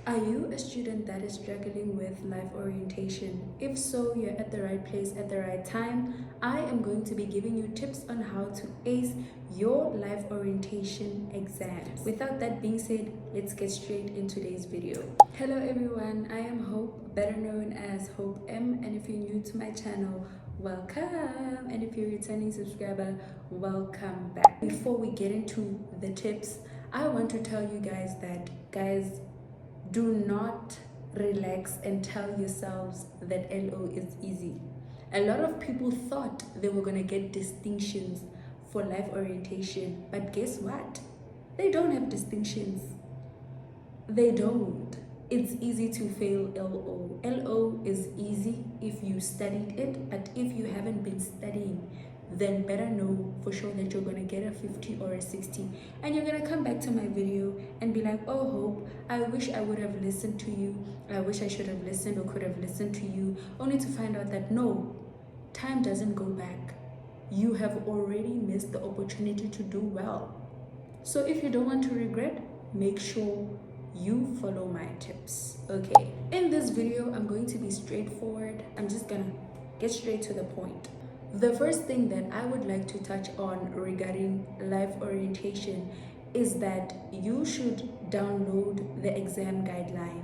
Are you a student that is struggling with life orientation? If so, you're at the right place at the right time. I am going to be giving you tips on how to ace your life orientation exams. Without that being said, let's get straight into today's video. Hello everyone, I am Hope, better known as Hope M, and if you're new to my channel, welcome, and if you're a returning subscriber, welcome back. Before we get into the tips, I want to tell you guys that, do not relax and tell yourselves that LO is easy. A lot of people thought they were going to get distinctions for life orientation, but guess what? They don't have distinctions. They don't. It's easy to fail LO. LO is easy if you studied it, but if you haven't been studying, then better know for sure that you're going to get a 50 or a 60, and you're going to come back to my video and be like, oh Hope, I wish I would have listened to you, I wish I should have listened or could have listened to you, only to find out that no, time doesn't go back. You have already missed the opportunity to do well. So if you don't want to regret, make sure you follow my tips. Okay, in this video I'm going to be straightforward. I'm just gonna get straight to the point. The first thing that I would like to touch on regarding life orientation is that you should download the exam guideline.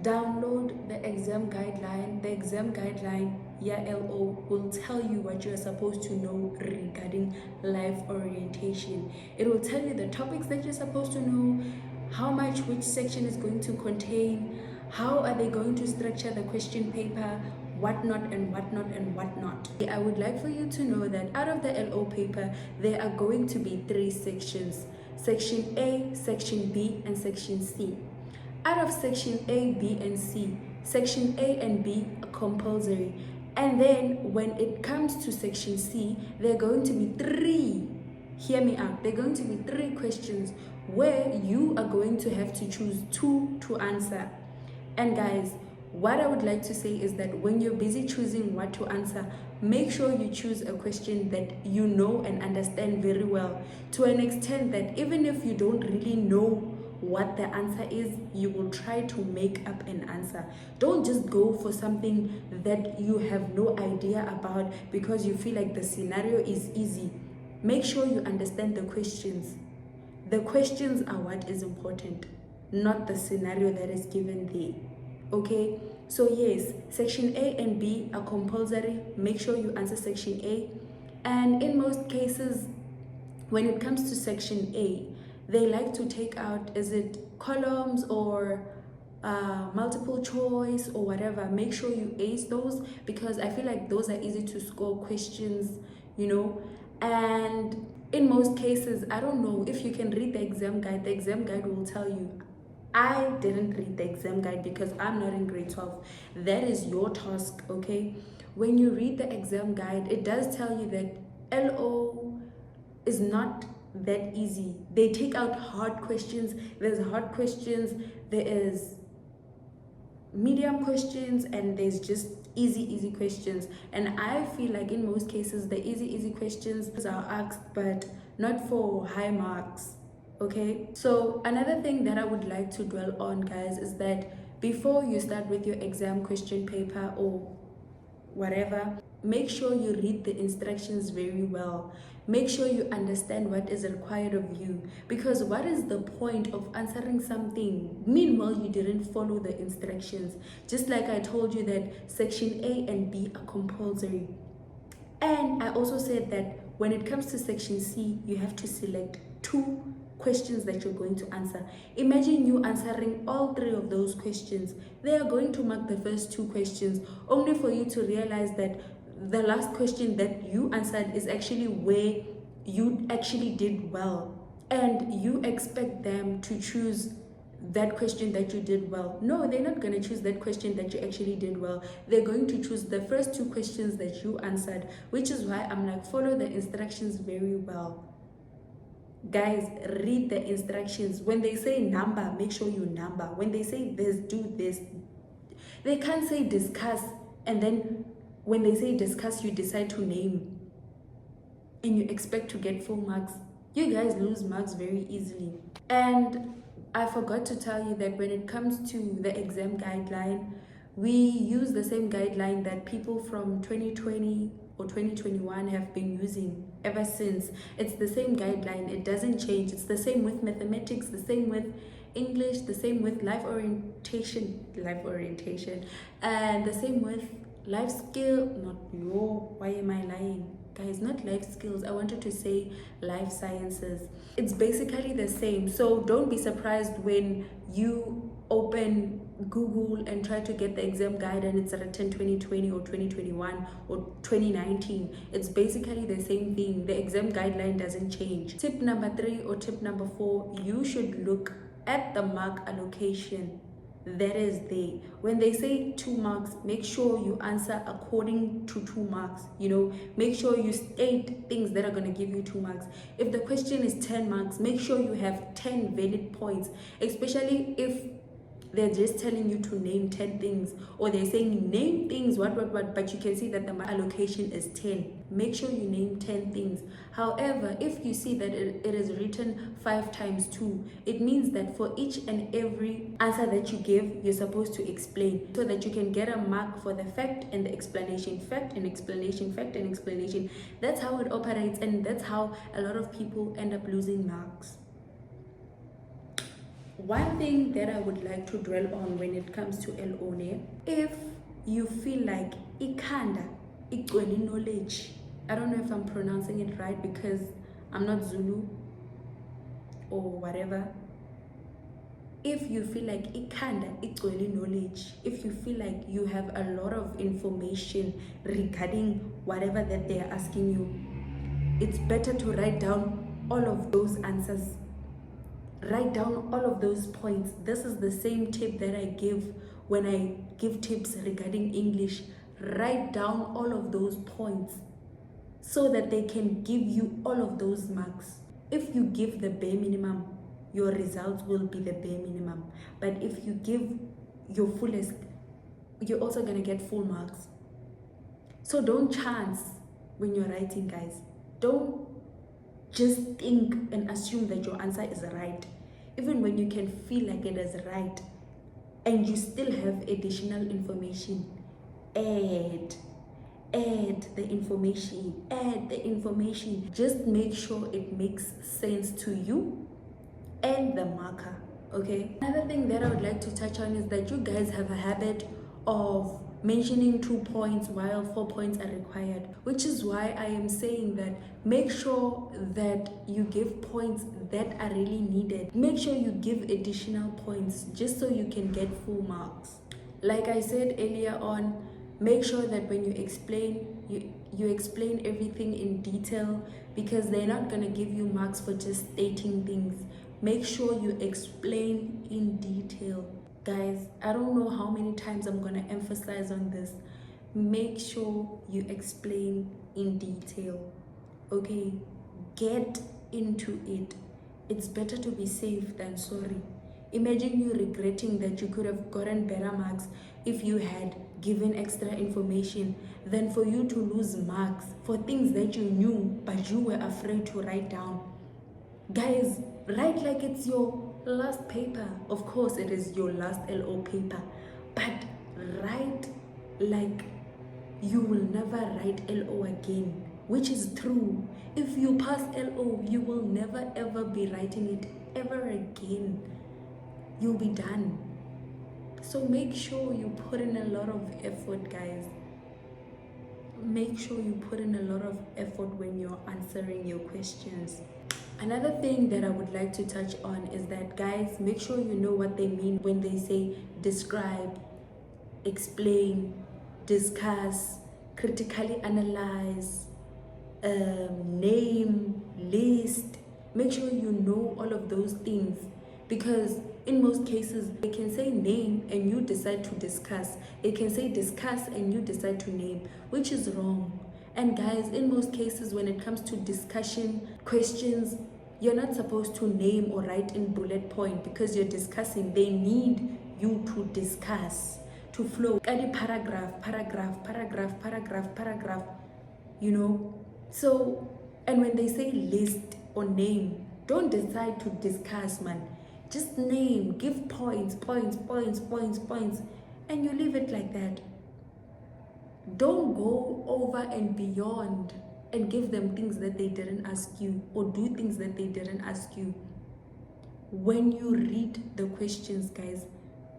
Download the exam guideline. The exam guideline, LO, will tell you what you're supposed to know regarding life orientation. It will tell you the topics that you're supposed to know, how much which section is going to contain, how are they going to structure the question paper, whatnot and whatnot and whatnot. I would like for you to know that out of the LO paper, there are going to be 3 sections: section A, section B, and section C. Out of section A, B, and C, section A and B are compulsory. And then when it comes to section C, there are going to be 3, hear me out, there are going to be 3 questions where you are going to have to choose 2 to answer. And guys, what I would like to say is that when you're busy choosing what to answer, make sure you choose a question that you know and understand very well, to an extent that even if you don't really know what the answer is, you will try to make up an answer. Don't just go for something that you have no idea about because you feel like the scenario is easy. Make sure you understand the questions. The questions are what is important, not the scenario that is given there. Okay, so yes, section A and B are compulsory. Make sure you answer section A. And in most cases, when it comes to section A, they like to take out, is it columns or multiple choice or whatever. Make sure you ace those, because I feel like those are easy to score questions, you know. And in most cases, I don't know if you can read the exam guide. The exam guide will tell you. I didn't read the exam guide because I'm not in grade 12. That is your task, okay? When you read the exam guide, it does tell you that LO is not that easy. They take out hard questions. There's hard questions, there is medium questions, and there's just easy questions. And I feel like in most cases, the easy questions are asked, but not for high marks. Okay, so another thing that I would like to dwell on, guys, is that before you start with your exam question paper or whatever, make sure you read the instructions very well. Make sure you understand what is required of you, because what is the point of answering something meanwhile you didn't follow the instructions? Just like I told you that section A and B are compulsory, and I also said that when it comes to section C, you have to select 2 questions that you're going to answer. Imagine you answering all 3 of those questions. They are going to mark the first 2 questions, only for you to realize that the last question that you answered is actually where you actually did well, and you expect them to choose that question that you did well. No, they're not going to choose that question that you actually did well. They're going to choose the first 2 questions that you answered, which is why I'm like, follow the instructions very well. Guys, read the instructions. When they say number, make sure you number. When they say this, do this. They can't say discuss, and then when they say discuss, you decide to name and you expect to get full marks. You guys lose marks very easily. And I forgot to tell you that when it comes to the exam guideline, we use the same guideline that people from 2020 or 2021 have been using ever since. It's the same guideline, it doesn't change. It's the same with mathematics, the same with English, the same with life orientation, and the same with life skill, not your, why am I lying? Guys, not life skills, I wanted to say life sciences. It's basically the same, so don't be surprised when you open Google and try to get the exam guide and it's written 2020 or 2021 or 2019. It's basically the same thing. The exam guideline doesn't change. Tip number 3 or tip number 4, you should look at the mark allocation that is there. When they say 2 marks, make sure you answer according to 2 marks. Make sure you state things that are going to give you 2 marks. If the question is 10 marks, make sure you have 10 valid points, especially if they're just telling you to name 10 things, or they're saying name things what, but you can see that the allocation is 10. Make sure you name 10 things. However, if you see that it is written 5 times 2, it means that for each and every answer that you give, you're supposed to explain, so that you can get a mark for the fact and the explanation, fact and explanation, fact and explanation. That's how it operates, and that's how a lot of people end up losing marks. One thing that I would like to dwell on when it comes to LONE, if you feel like ikanda igcwele knowledge, I don't know if I'm pronouncing it right because I'm not Zulu or whatever. If you feel like ikanda igcwele knowledge, if you feel like you have a lot of information regarding whatever that they are asking you, it's better to write down all of those answers. Write down all of those points. This is the same tip that I give when I give tips regarding English. Write down all of those points so that they can give you all of those marks. If you give the bare minimum, your results will be the bare minimum. But if you give your fullest, you're also going to get full marks. So don't chance when you're writing, guys. Don't just think and assume that your answer is right. Even when you can feel like it is right and you still have additional information, add the information. Just make sure it makes sense to you and the marker, okay? Another thing that I would like to touch on is that you guys have a habit of mentioning 2 points while 4 points are required, which is why I am saying that make sure that you give points that are really needed. Make sure you give additional points just so you can get full marks. Like I said earlier on, make sure that when you explain, you explain everything in detail, because they're not going to give you marks for just stating things. Make sure you explain in detail. Guys, I don't know how many times I'm going to emphasize on this. Make sure you explain in detail, okay? Get into it. It's better to be safe than sorry. Imagine you regretting that you could have gotten better marks if you had given extra information than for you to lose marks for things that you knew but you were afraid to write down. Guys, write like it's your last paper. Of course it is your last LO paper, but write like you will never write LO again, which is true. If you pass LO, you will never ever be writing it ever again. You'll be done. So make sure you put in a lot of effort, guys. Make sure you put in a lot of effort when you're answering your questions. Another thing that I would like to touch on is that, guys, make sure you know what they mean when they say describe, explain, discuss, critically analyze, name, list. Make sure you know all of those things, because in most cases they can say name and you decide to discuss. They can say discuss and you decide to name, which is wrong. And guys, in most cases when it comes to discussion questions, you're not supposed to name or write in bullet point, because you're discussing. They need you to discuss, to flow. Any paragraph, you know. So, and when they say list or name, don't decide to discuss, man. Just name, give points, and you leave it like that. Don't go over and beyond and give them things that they didn't ask you, or do things that they didn't ask you. When you read the questions, guys,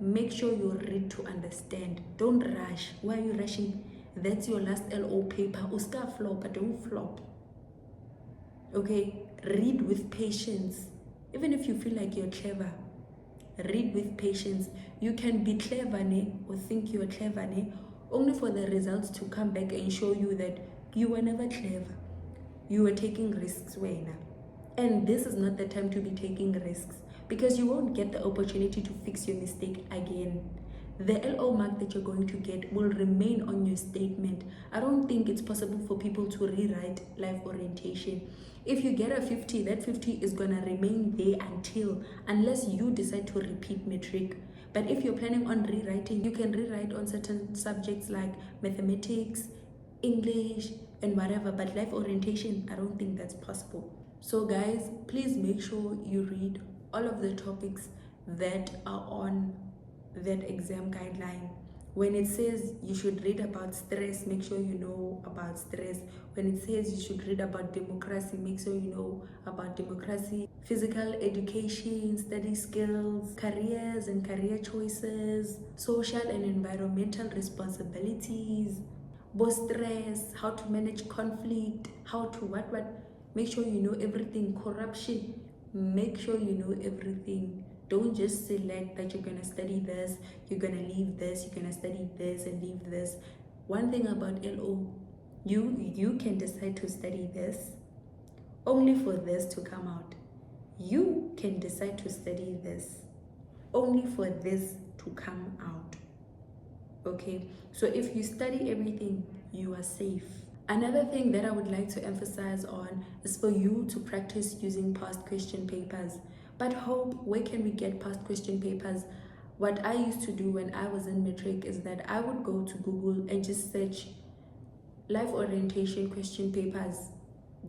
make sure you read to understand. Don't rush. Why are you rushing? That's your last LO paper. Uska flop, but don't flop. Okay? Read with patience. Even if you feel like you're clever, read with patience. You can be clever, ne, or think you're clever, ne, only for the results to come back and show you that you were never clever. You were taking risks, Wena. And this is not the time to be taking risks, because you won't get the opportunity to fix your mistake again. The LO mark that you're going to get will remain on your statement. I don't think it's possible for people to rewrite life orientation. If you get a 50, that 50 is gonna remain there unless you decide to repeat matric. But if you're planning on rewriting, you can rewrite on certain subjects like mathematics, English, and whatever. But life orientation, I don't think that's possible. So guys, please make sure you read all of the topics that are on that exam guideline. When it says you should read about stress, make sure you know about stress. When it says you should read about democracy, make sure you know about democracy. Physical education, study skills, careers and career choices, social and environmental responsibilities, both stress, how to manage conflict, how to what. Make sure you know everything. Corruption, make sure you know everything. Don't just select that you're going to study this, you're going to leave this, you're going to study this and leave this. One thing about LO, you can decide to study this only for this to come out. You can decide to study this only for this to come out. Okay, so if you study everything, you are safe. Another thing that I would like to emphasize on is for you to practice using past question papers. But Hope, where can we get past question papers? What I used to do when I was in matric is that I would go to Google and just search life orientation question papers.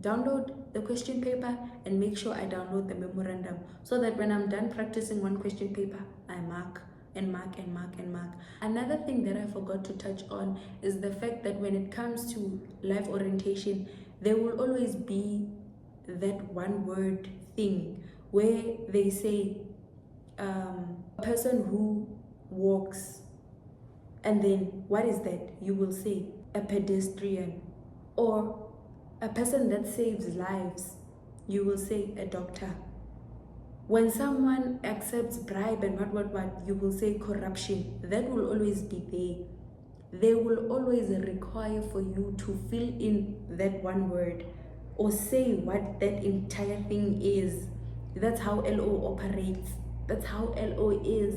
Download the question paper and make sure I download the memorandum, so that when I'm done practicing one question paper, I mark and mark and mark and mark. Another thing that I forgot to touch on is the fact that when it comes to life orientation, there will always be that one word thing where they say a person who walks, and then what is that? You will say a pedestrian, or a person that saves lives, you will say a doctor. When someone accepts bribe and what, you will say corruption. That will always be there. They will always require for you to fill in that one word or say what that entire thing is. That's how LO operates. That's how LO is.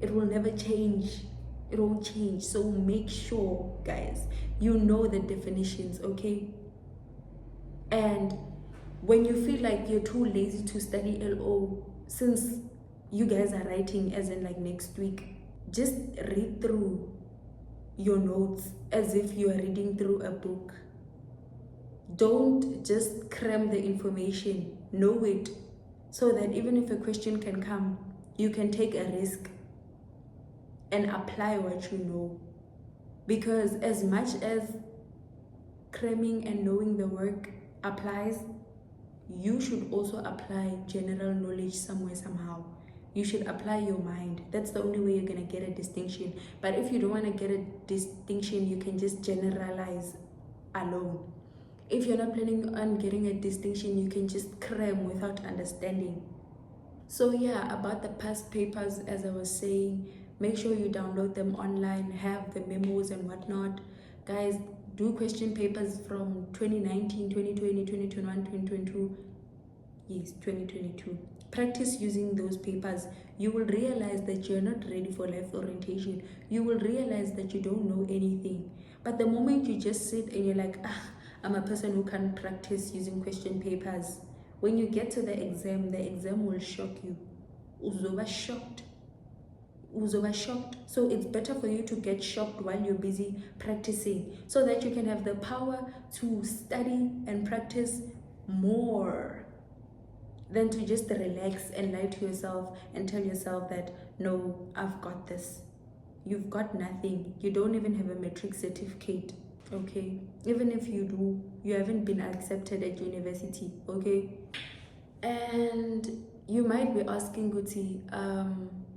It will never change. It won't change. So make sure, guys, you know the definitions, okay? And when you feel like you're too lazy to study LO, since you guys are writing as in like next week, just read through your notes as if you are reading through a book. Don't just cram the information. Know it, so that even if a question can come, you can take a risk and apply what you know. Because as much as cramming and knowing the work applies, you should also apply general knowledge somewhere, somehow. You should apply your mind. That's the only way you're going to get a distinction. But if you don't want to get a distinction, you can just generalize alone. If you're not planning on getting a distinction, you can just cram without understanding. So yeah, about the past papers, as I was saying, make sure you download them online, have the memos and whatnot. Guys, do question papers from 2019, 2020, 2021, 2022. Yes, 2022. Practice using those papers. You will realize that you're not ready for life orientation. You will realize that you don't know anything. But the moment you just sit and you're like, I'm a person who can't practice using question papers, when you get to the exam will shock you. Uzoba shocked. So it's better for you to get shocked while you're busy practicing, so that you can have the power to study and practice more. than to just relax and lie to yourself and tell yourself that, no, I've got this. You've got nothing. You don't even have a matric certificate, okay? Even if you do, you haven't been accepted at university, okay? And you might be asking, Guti,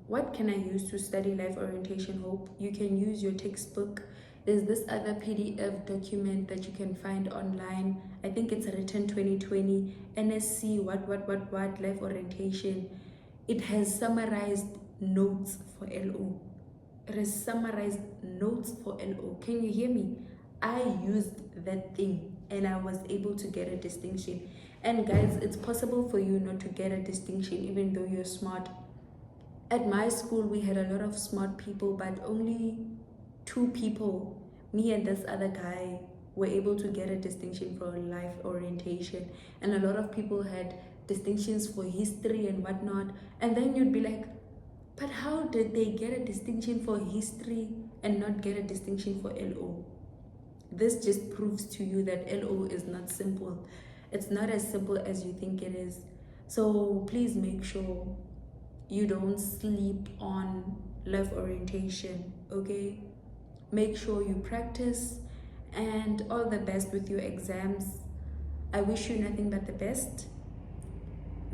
what can I use to study life orientation, Hope? You can use your textbook. There's this other PDF document that you can find online. I think it's written 2020 NSC life orientation. It has summarized notes for LO. It has summarized notes for LO. Can you hear me? I used that thing and I was able to get a distinction. And guys, it's possible for you not to get a distinction even though you're smart. At my school, we had a lot of smart people, but only 2 people, me and this other guy, were able to get a distinction for life orientation. And a lot of people had distinctions for history and whatnot. And then you'd be like, but how did they get a distinction for history and not get a distinction for LO? This just proves to you that LO is not simple. It's not as simple as you think it is. So please make sure you don't sleep on life orientation, okay? Make sure you practice, and all the best with your exams. I wish you nothing but the best.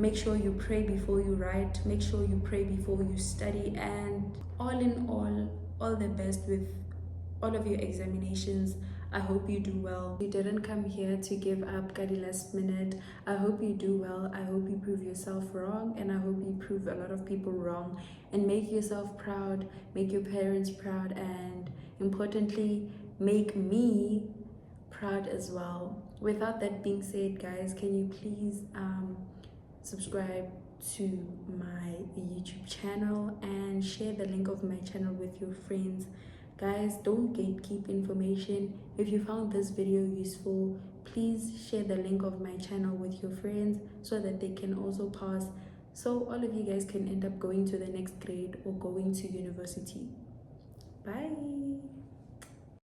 Make sure you pray before you write. Make sure you pray before you study. And all in all the best with all of your examinations. I hope you do well. You didn't come here to give up at the last minute. I hope you do well. I hope you prove yourself wrong, and I hope you prove a lot of people wrong, and make yourself proud, make your parents proud, and importantly, make me proud as well. Without that being said, guys, can you please subscribe to my YouTube channel and share the link of my channel with your friends. Guys, don't gatekeep information. If you found this video useful, please share the link of my channel with your friends so that they can also pass, so all of you guys can end up going to the next grade or going to university. Bye.